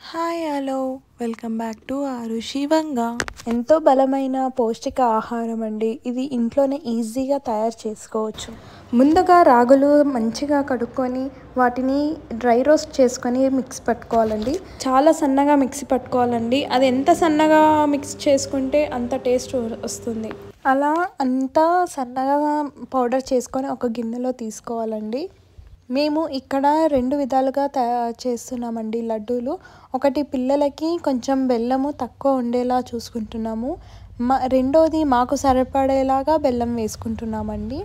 Hi hello welcome back to Arushi Vanga. ఎంతో బలమైన పౌష్టిక ఆహారం అండి. ఇది ఇంట్లోనే ఈజీగా తయారు చేసుకోవచ్చు. ముందుగా రాగులు మంచిగా కడుక్కొని వాటిని డ్రై రోస్ట్ చేసుకొని మిక్సీ పట్టుకోవాలండి. చాలా సన్నగా మిక్సీ పట్టుకోవాలండి. అది ఎంత సన్నగా మిక్స్ చేసుకుంటే అంత టేస్ట్ వస్తుంది. అలా అంతా సన్నగా పౌడర్ చేసుకొని ఒక గిన్నెలో తీసుకోవాలండి. మేము ఇక్కడ 2 విధాలుగా చేస్తున్నామండి లడ్డూలు. ఒకటి పిల్లలకి కొంచెం బెల్లము తక్కువ ఉండేలా చూసుకుంటున్నాము. రెండోది మాకు సరిపడేలాగా బెల్లం వేసుకుంటున్నామండి.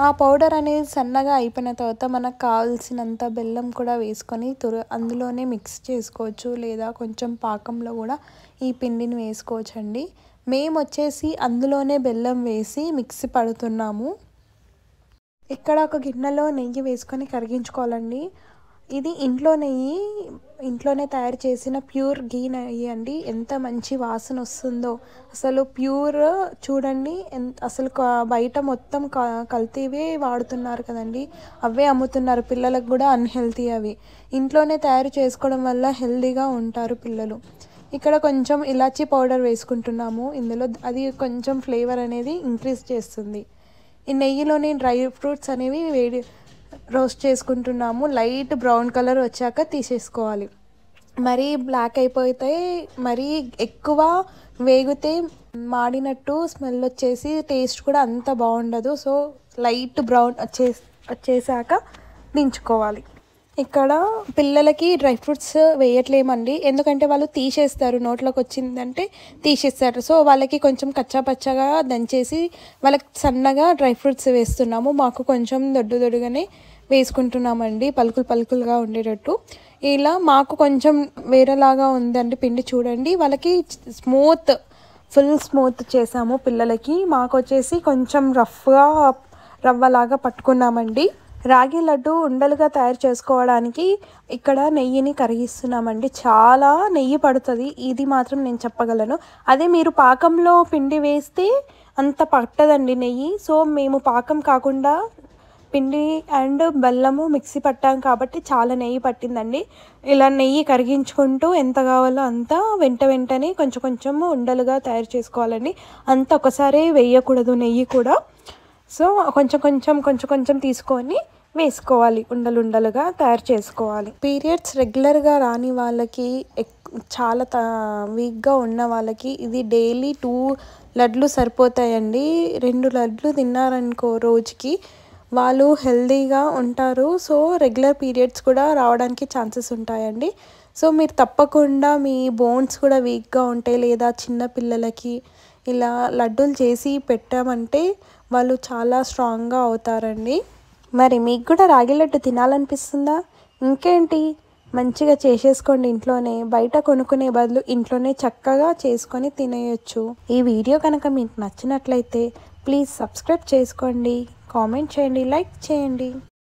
ఆ పౌడర్ అనేది సన్నగా అయిపోయిన తర్వాత మనకు కావాల్సినంత బెల్లం కూడా వేసుకొని అందులోనే మిక్స్ చేసుకోవచ్చు, లేదా కొంచెం పాకంలో కూడా ఈ పిండిని వేసుకోవచ్చండి. మేము వచ్చేసి అందులోనే బెల్లం వేసి మిక్సీ పడుతున్నాము. ఇక్కడ ఒక గిన్నెలో నెయ్యి వేసుకొని కరిగించుకోవాలండి. ఇది ఇంట్లోనే తయారు చేసిన ప్యూర్ గీ నెయ్యి అండి. ఎంత మంచి వాసన వస్తుందో అసలు. ప్యూర్ చూడండి. అసలు బయట మొత్తం కల్తీవే వాడుతున్నారు కదండి, అవే అమ్ముతున్నారు. పిల్లలకు కూడా అన్హెల్తీ అవి. ఇంట్లోనే తయారు చేసుకోవడం వల్ల హెల్తీగా ఉంటారు పిల్లలు. ఇక్కడ కొంచెం ఇలాచీ పౌడర్ వేసుకుంటున్నాము ఇందులో. అది కొంచెం ఫ్లేవర్ అనేది ఇంక్రీజ్ చేస్తుంది. ఈ నెయ్యిలోని డ్రై ఫ్రూట్స్ అనేవి రోస్ట్ చేసుకుంటున్నాము. లైట్ బ్రౌన్ కలర్ వచ్చాక తీసేసుకోవాలి. మరీ బ్లాక్ అయిపోతే, మరీ ఎక్కువ వేగితే మాడినట్టు స్మెల్ వచ్చేసి టేస్ట్ కూడా అంత బాగుండదు. సో లైట్ బ్రౌన్ వచ్చేసాక దించుకోవాలి. ఇక్కడ పిల్లలకి డ్రై ఫ్రూట్స్ వేయట్లేమండి, ఎందుకంటే వాళ్ళు తీసేస్తారు. నోట్లోకి వచ్చిందంటే తీసేస్తారు. సో వాళ్ళకి కొంచెం కచ్చాపచ్చగా దంచేసి వాళ్ళకి సన్నగా డ్రై ఫ్రూట్స్ వేస్తున్నాము. మాకు కొంచెం దొడ్డుగానే వేసుకుంటున్నామండి, పలుకులుగా ఉండేటట్టు. ఇలా మాకు కొంచెం వేరేలాగా ఉందండి పిండి. చూడండి, వాళ్ళకి ఫుల్ స్మూత్ చేసాము పిల్లలకి. మాకు వచ్చేసి కొంచెం రవ్వలాగా పట్టుకున్నామండి. రాగి లడ్డు ఉండలుగా తయారు చేసుకోవడానికి ఇక్కడ నెయ్యిని కరిగిస్తున్నామండి. చాలా నెయ్యి పడుతుంది, ఇది మాత్రం నేను చెప్పగలను. అదే మీరు పాకంలో పిండి వేస్తే అంత పట్టదండి నెయ్యి. సో మేము పాకం కాకుండా పిండి అండ్ బెల్లము మిక్సీ పట్టాం కాబట్టి చాలా నెయ్యి పట్టిందండి. ఇలా నెయ్యి కరిగించుకుంటూ ఎంత కావాలో అంత వెంటనే కొంచెం ఉండలుగా తయారు చేసుకోవాలండి. అంత ఒకసారి వేయకూడదు నెయ్యి కూడా. సో కొంచెం తీసుకొని వేసుకోవాలి, ఉండలుగా తయారు చేసుకోవాలి. పీరియడ్స్ రెగ్యులర్గా రాని వాళ్ళకి, చాలా వీక్గా ఉన్న వాళ్ళకి ఇది డైలీ 2 లడ్లు సరిపోతాయండి. 2 లడ్లు తిన్నారనుకో రోజుకి, వాళ్ళు హెల్తీగా ఉంటారు. సో రెగ్యులర్ పీరియడ్స్ కూడా రావడానికి ఛాన్సెస్ ఉంటాయండి. సో మీరు తప్పకుండా, మీ బోన్స్ కూడా వీక్గా ఉంటాయి లేదా చిన్న పిల్లలకి ఇలా లడ్డూలు చేసి పెట్టామంటే వాళ్ళు చాలా స్ట్రాంగ్గా అవుతారండి. మరి మీకు కూడా రాగి లడ్డు తినాలనిపిస్తుందా? ఇంకేంటి, మంచిగా చేసేసుకోండి ఇంట్లోనే. బయట కొనుక్కునే బదులు ఇంట్లోనే చక్కగా చేసుకొని తినేయచ్చు. ఈ వీడియో కనుక మీకు నచ్చినట్లయితే ప్లీజ్ సబ్స్క్రైబ్ చేసుకోండి, కామెంట్ చేయండి, లైక్ చేయండి.